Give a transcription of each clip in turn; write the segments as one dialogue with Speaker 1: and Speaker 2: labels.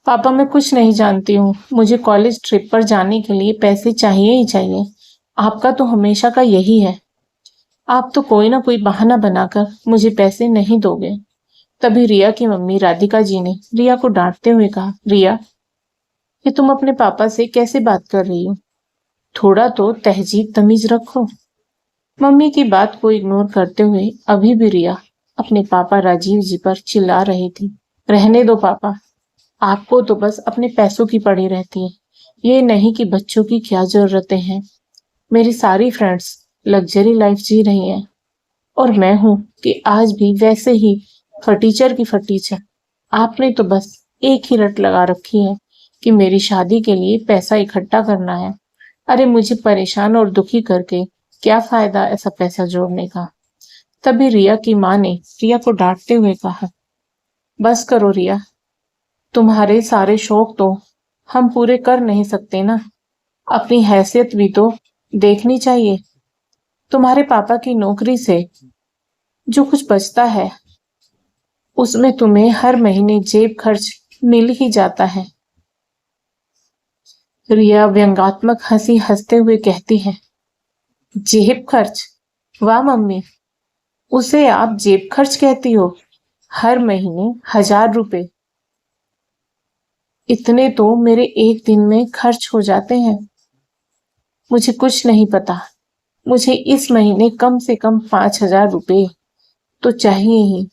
Speaker 1: पापा मैं कुछ नहीं जानती हूँ। मुझे कॉलेज ट्रिप पर जाने के लिए पैसे चाहिए ही चाहिए। आपका तो हमेशा का यही है। आप तो कोई ना कोई बहाना बनाकर मुझे पैसे नहीं दोगे। तभी रिया की मम्मी राधिका जी ने रिया को डांटते हुए कहा, रिया, ये तुम अपने पापा से कैसे बात कर रही हो? थोड़ा तो तहजीब तमीज रखो। मम्मी की बात को इग्नोर करते हुए अभी भी रिया अपने पापा राजीव जी पर चिल्ला रही थी। रहने दो पापा, आपको तो बस अपने पैसों की पड़ी रहती है, ये नहीं कि बच्चों की क्या जरूरतें हैं। मेरी सारी फ्रेंड्स लग्जरी लाइफ जी रही हैं और मैं हूं कि आज भी वैसे ही फटीचर की फटीचर। आपने तो बस एक ही रट लगा रखी है कि मेरी शादी के लिए पैसा इकट्ठा करना है। अरे मुझे परेशान और दुखी करके क्या फायदा ऐसा पैसा जोड़ने का। तभी रिया की माँ ने रिया को डांटते हुए कहा, बस करो रिया, तुम्हारे सारे शौक तो हम पूरे कर नहीं सकते ना। अपनी हैसियत भी तो देखनी चाहिए। तुम्हारे पापा की नौकरी से जो कुछ बचता है उसमें तुम्हें हर महीने जेब खर्च मिल ही जाता है। रिया व्यंग्यात्मक हंसी हंसते हुए कहती है, जेब खर्च? वाह मम्मी, उसे आप जेब खर्च कहती हो? हर महीने 1,000 रुपए, इतने तो मेरे एक दिन में खर्च हो जाते हैं। मुझे कुछ नहीं पता, मुझे इस महीने कम से कम 5,000 रुपए तो चाहिए ही।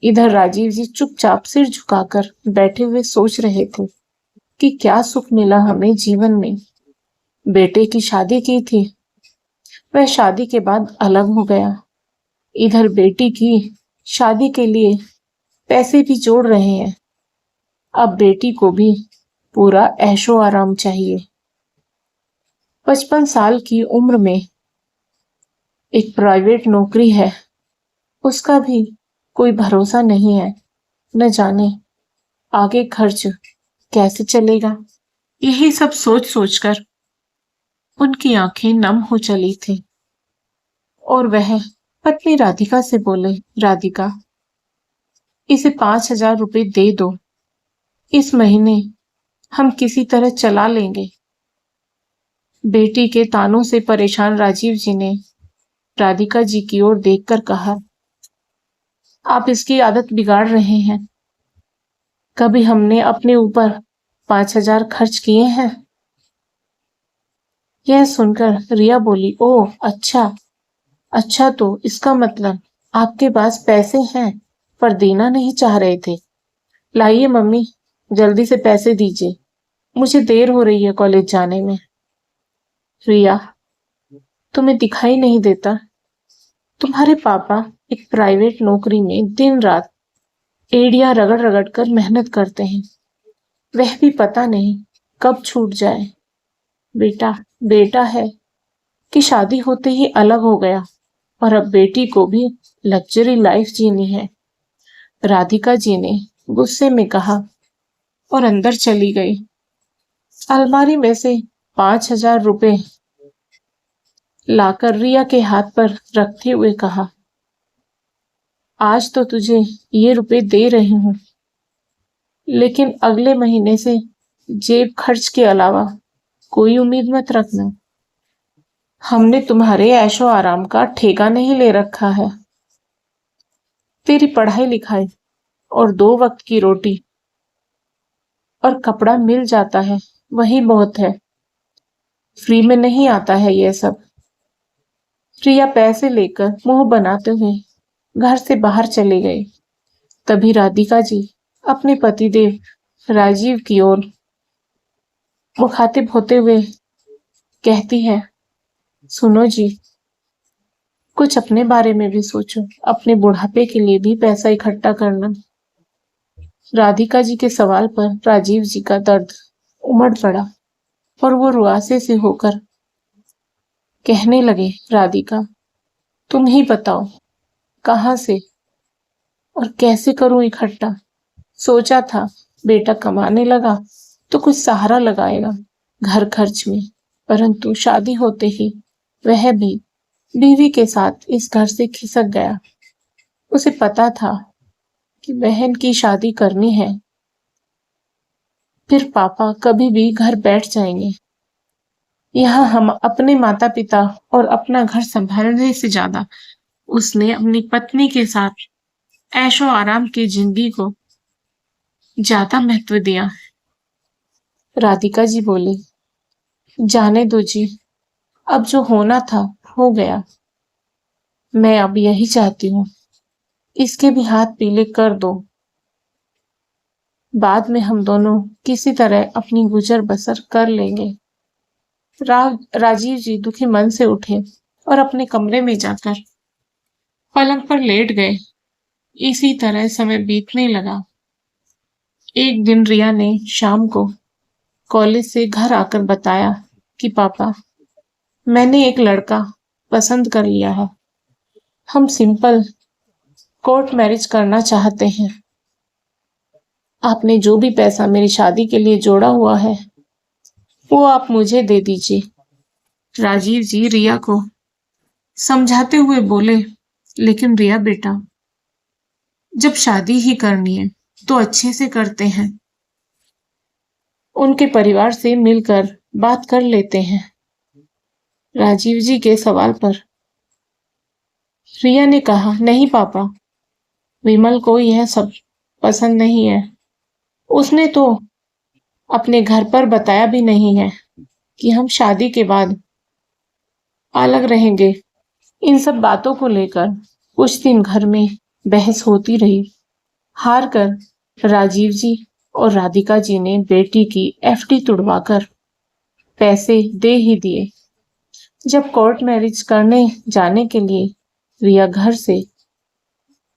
Speaker 1: इधर राजीव जी चुपचाप सिर झुकाकर बैठे हुए सोच रहे थे कि क्या सुख मिला हमें जीवन में। बेटे की शादी की थी, वह शादी के बाद अलग हो गया। इधर बेटी की शादी के लिए पैसे भी जोड़ रहे हैं। अब बेटी को भी पूरा ऐशो आराम चाहिए। 55 साल की उम्र में एक प्राइवेट नौकरी है, उसका भी कोई भरोसा नहीं है। न जाने आगे खर्च कैसे चलेगा। यही सब सोच सोचकर उनकी आंखें नम हो चली थी और वह पत्नी राधिका से बोले, राधिका, इसे 5,000 रुपए दे दो, इस महीने हम किसी तरह चला लेंगे। बेटी के तानों से परेशान राजीव जी ने राधिका जी की ओर देखकर कहा, आप इसकी आदत बिगाड़ रहे हैं। कभी हमने अपने ऊपर 5,000 खर्च किए हैं? यह सुनकर रिया बोली, ओह अच्छा, अच्छा तो इसका मतलब आपके पास पैसे हैं पर देना नहीं चाह रहे थे। लाइए मम्मी, जल्दी से पैसे दीजिए, मुझे देर हो रही है कॉलेज जाने में। रिया, तुम्हें दिखाई नहीं देता? तुम्हारे पापा एक प्राइवेट नौकरी में दिन रात एड़ियां रगड़ रगड़ कर मेहनत करते हैं। वह भी पता नहीं कब छूट जाए। बेटा, बेटा है कि शादी होते ही अलग हो गया और अब बेटी को भी लग्जरी लाइफ जीनी है। राधिका जी ने गुस्से में कहा और अंदर चली गई। अलमारी में से 5,000 रुपए लाकर रिया के हाथ पर रखते हुए कहा, आज तो तुझे ये रुपए दे रही हूं, लेकिन अगले महीने से जेब खर्च के अलावा कोई उम्मीद मत रखना। हमने तुम्हारे ऐशो आराम का ठेका नहीं ले रखा है। तेरी पढ़ाई लिखाई और 2 वक्त की रोटी और कपड़ा मिल जाता है, वही बहुत है। फ्री में नहीं आता है यह सब। रिया पैसे लेकर मुंह बनाते हुए घर से बाहर चले गए। तभी राधिका जी अपने पतिदेव राजीव की ओर मुखातिब होते हुए कहती है, सुनो जी, कुछ अपने बारे में भी सोचो, अपने बुढ़ापे के लिए भी पैसा इकट्ठा करना। राधिका जी के सवाल पर राजीव जी का दर्द उमड़ पड़ा और वो रुआसे से होकर कहने लगे, राधिका, तुम ही बताओ, कहाँ से और कैसे करूं इकट्ठा? सोचा था बेटा कमाने लगा तो कुछ सहारा लगाएगा घर खर्च में, परंतु शादी होते ही वह भी बीवी के साथ इस घर से खिसक गया। उसे पता था कि बहन की शादी करनी है, फिर पापा कभी भी घर बैठ जाएंगे। यहाँ हम अपने माता पिता और अपना घर संभालने से ज्यादा उसने अपनी पत्नी के साथ ऐशो आराम की जिंदगी को ज्यादा महत्व दिया। राधिका जी बोली, जाने दो जी, अब जो होना था हो गया। मैं अब यही चाहती हूँ, इसके भी हाथ पीले कर दो। बाद में हम दोनों किसी तरह अपनी गुजर बसर कर लेंगे। राजीव जी दुखी मन से उठे और अपने कमरे में जाकर पलंग पर लेट गए। इसी तरह समय बीतने लगा। एक दिन रिया ने शाम को कॉलेज से घर आकर बताया कि पापा, मैंने एक लड़का पसंद कर लिया है। हम सिंपल कोर्ट मैरिज करना चाहते हैं। आपने जो भी पैसा मेरी शादी के लिए जोड़ा हुआ है वो आप मुझे दे दीजिए। राजीव जी रिया को समझाते हुए बोले, लेकिन रिया बेटा, जब शादी ही करनी है तो अच्छे से करते हैं। उनके परिवार से मिलकर बात कर लेते हैं। राजीव जी के सवाल पर रिया ने कहा, नहीं पापा, विमल को यह सब पसंद नहीं है। उसने तो अपने घर पर बताया भी नहीं है कि हम शादी के बाद अलग रहेंगे। इन सब बातों को लेकर कुछ दिन घर में बहस होती रही। हार कर राजीव जी और राधिका जी ने बेटी की एफडी तुड़वाकर पैसे दे ही दिए। जब कोर्ट मैरिज करने जाने के लिए रिया घर से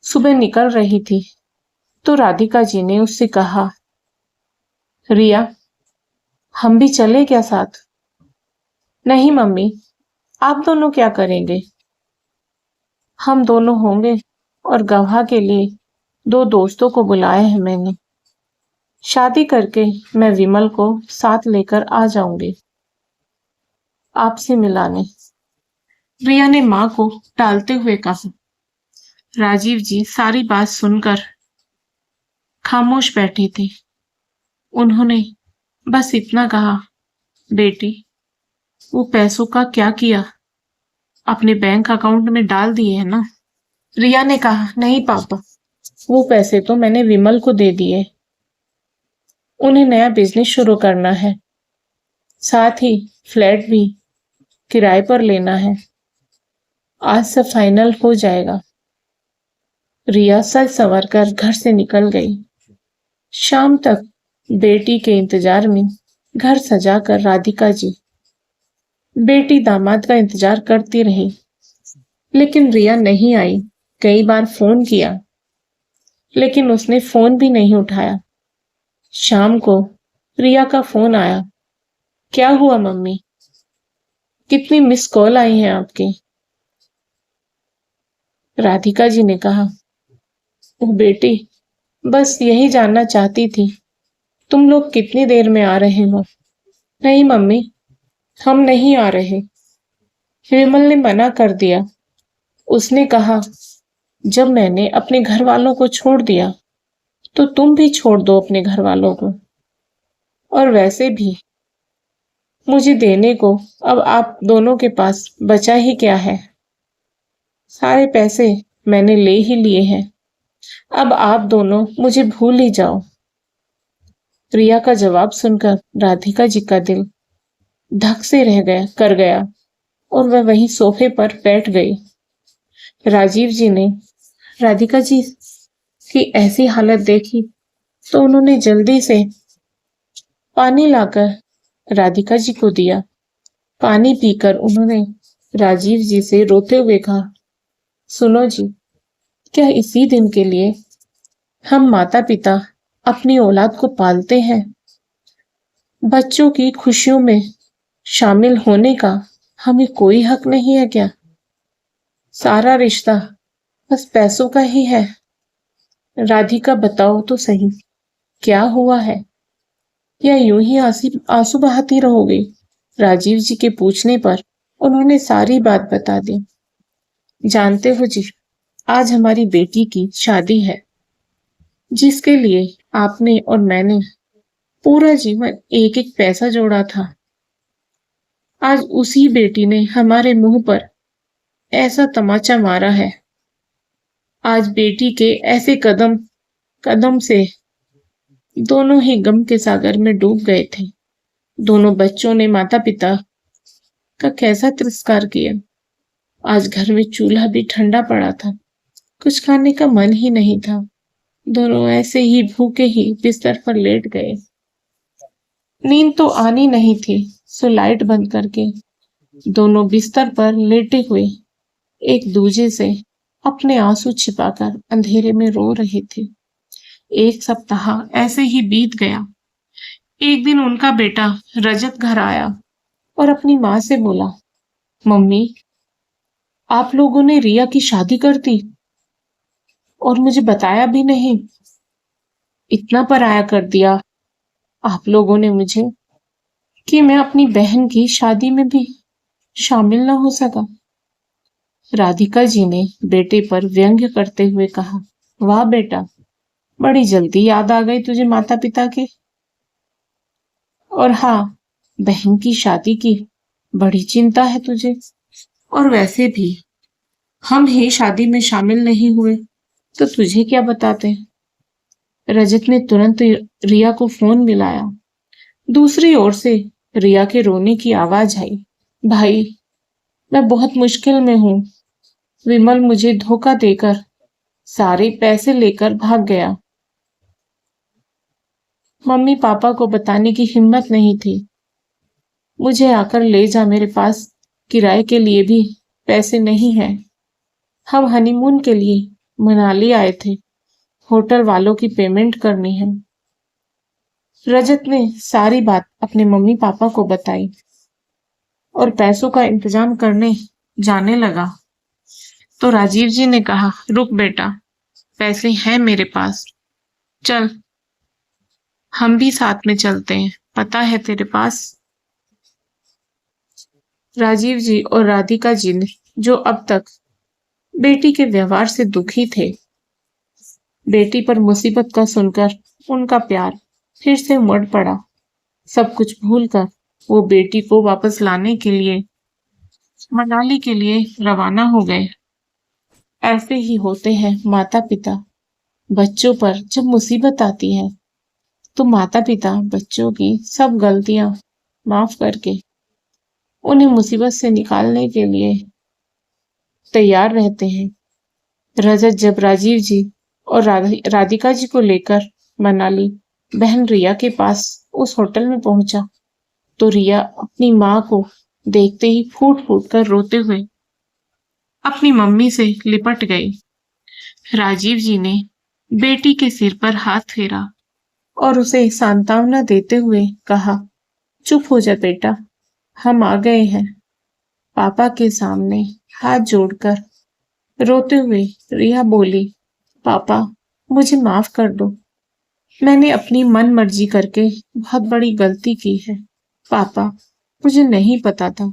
Speaker 1: सुबह निकल रही थी तो राधिका जी ने उससे कहा, रिया, हम भी चले क्या साथ? नहीं मम्मी, आप दोनों क्या करेंगे? हम दोनों होंगे और गवाह के लिए दो दोस्तों को बुलाया है मैंने। शादी करके मैं विमल को साथ लेकर आ जाऊंगी आपसे मिलाने। रिया ने मां को टालते हुए कहा। राजीव जी सारी बात सुनकर खामोश बैठे थे। उन्होंने बस इतना कहा, बेटी, वो पैसों का क्या किया? अपने बैंक अकाउंट में डाल दिए है ना? रिया ने कहा, नहीं पापा, वो पैसे तो मैंने विमल को दे दिए। उन्हें नया बिजनेस शुरू करना है, साथ ही फ्लैट भी किराए पर लेना है। आज सब फाइनल हो जाएगा। रिया सज संवर कर घर से निकल गई। शाम तक बेटी के इंतजार में घर सजाकर राधिका जी बेटी दामाद का इंतजार करती रही, लेकिन रिया नहीं आई। कई बार फोन किया, लेकिन उसने फोन भी नहीं उठाया। शाम को रिया का फोन आया। क्या हुआ मम्मी? कितनी मिस कॉल आई हैं आपकी? राधिका जी ने कहा, ओह बेटी, बस यही जानना चाहती थी तुम लोग कितनी देर में आ रहे हो। नहीं मम्मी, हम नहीं आ रहे। विमल ने मना कर दिया। उसने कहा, जब मैंने अपने घर वालों को छोड़ दिया तो तुम भी छोड़ दो अपने घर वालों को। और वैसे भी मुझे देने को अब आप दोनों के पास बचा ही क्या है? सारे पैसे मैंने ले ही लिए हैं। अब आप दोनों मुझे भूल ही जाओ। रिया का जवाब सुनकर राधिका जी का दिल धक से रह गया और वह वहीं सोफे पर बैठ गई। राजीव जी ने राधिका जी की ऐसी हालत देखी तो उन्होंने जल्दी से पानी लाकर राधिका जी को दिया। पानी पीकर उन्होंने राजीव जी से रोते हुए कहा, सुनो जी, क्या इसी दिन के लिए हम माता पिता अपनी औलाद को पालते हैं? बच्चों की खुशियों में शामिल होने का हमें कोई हक नहीं है क्या? सारा रिश्ता बस पैसों का ही है। राधिका बताओ तो सही, क्या हुआ है? या यूं ही आंसू बहाती रहोगे? राजीव जी के पूछने पर उन्होंने सारी बात बता दी। जानते हो जी, आज हमारी बेटी की शादी है। जिसके लिए आपने और मैंने पूरा जीवन एक एक पैसा जोड़ा था। आज उसी बेटी ने हमारे मुंह पर ऐसा तमाचा मारा है। आज बेटी के ऐसे कदम कदम से दोनों ही गम के सागर में डूब गए थे। दोनों बच्चों ने माता पिता का कैसा तिरस्कार किया। आज घर में चूल्हा भी ठंडा पड़ा था, कुछ खाने का मन ही नहीं था। दोनों ऐसे ही भूखे ही बिस्तर पर लेट गए। नींद तो आनी नहीं थी, सो लाइट बंद करके दोनों बिस्तर पर लेटे हुए एक दूजे से अपने आंसू छिपाकर अंधेरे में रो रहे थे। एक सप्ताह ऐसे ही बीत गया। एक दिन उनका बेटा रजत घर आया और अपनी माँ से बोला, मम्मी, आप लोगों ने रिया की शादी कर दी और मुझे बताया भी नहीं। इतना पराया कर दिया आप लोगों ने मुझे कि मैं अपनी बहन की शादी में भी शामिल न हो सका। राधिका जी ने बेटे पर व्यंग्य करते हुए कहा, वाह बेटा, बड़ी जल्दी याद आ गई तुझे माता पिता के। और हाँ, बहन की शादी की बड़ी चिंता है तुझे। और वैसे भी हम ही शादी में शामिल नहीं हुए तो तुझे क्या बताते। रजत ने तुरंत रिया को फोन मिलाया। दूसरी ओर से रिया के रोने की आवाज आई, भाई, मैं बहुत मुश्किल में हूँ। विमल मुझे धोखा देकर सारे पैसे लेकर भाग गया। मम्मी पापा को बताने की हिम्मत नहीं थी। मुझे आकर ले जा, मेरे पास किराए के लिए भी पैसे नहीं हैं। हम हनीमून के लिए मनाली आए थे, होटल वालों की पेमेंट करनी है। रजत ने सारी बात अपने मम्मी पापा को बताई और पैसों का इंतजाम करने जाने लगा तो राजीव जी ने कहा, रुक बेटा, पैसे हैं मेरे पास, चल हम भी साथ में चलते हैं, पता है तेरे पास। राजीव जी और राधिका जी ने, जो अब तक बेटी के व्यवहार से दुखी थे, बेटी पर मुसीबत का सुनकर उनका प्यार फिर से उमड़ पड़ा। सब कुछ भूलकर वो बेटी को वापस लाने के लिए मनाली के लिए रवाना हो गए। ऐसे ही होते हैं माता पिता। बच्चों पर जब मुसीबत आती है तो माता पिता बच्चों की सब गलतियां माफ करके उन्हें मुसीबत से निकालने के लिए तैयार रहते हैं। रजत जब राजीव जी और राधिका जी को लेकर मनाली बहन रिया के पास उस होटल में पहुंचा तो रिया अपनी माँ को देखते ही फूट फूट कर रोते हुए अपनी मम्मी से लिपट गई। राजीव जी ने बेटी के सिर पर हाथ फेरा और उसे सांत्वना देते हुए कहा, चुप हो जा बेटा, हम आ गए हैं। पापा के सामने हाथ जोड़कर रोते हुए रिया बोली, पापा, मुझे माफ कर दो। मैंने अपनी मन मर्जी करके बहुत बड़ी गलती की है। पापा, मुझे नहीं पता था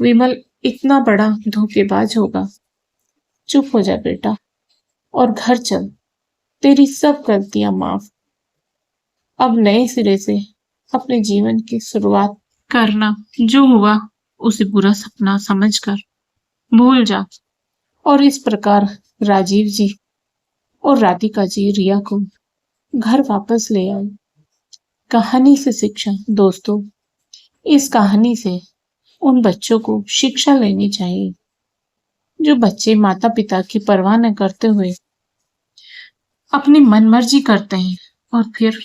Speaker 1: विमल इतना बड़ा धोखेबाज होगा। चुप हो जा बेटा और घर चल, तेरी सब गलतियां माफ। अब नए सिरे से अपने जीवन की शुरुआत करना। जो हुआ उसे बुरा सपना समझकर भूल जा। और इस प्रकार राजीव जी और राधिका जी रिया को घर वापस ले आई। कहानी से शिक्षा। दोस्तों, इस कहानी से उन बच्चों को शिक्षा लेनी चाहिए जो बच्चे माता पिता की परवाह न करते हुए अपनी मनमर्जी करते हैं और फिर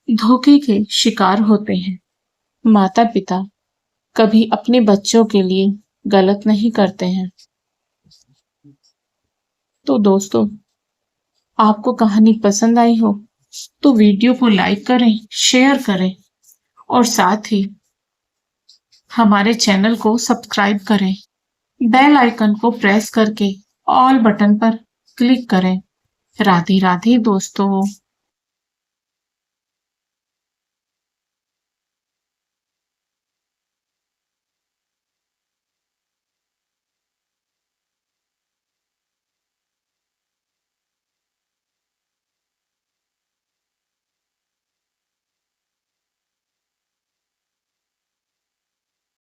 Speaker 1: धोखे के शिकार होते हैं। माता पिता कभी अपने बच्चों के लिए गलत नहीं करते हैं। तो दोस्तों, आपको कहानी पसंद आई हो तो वीडियो को लाइक करें, शेयर करें और साथ ही हमारे चैनल को सब्सक्राइब करें। बेल आइकन को प्रेस करके ऑल बटन पर क्लिक करें। राधे राधे दोस्तों।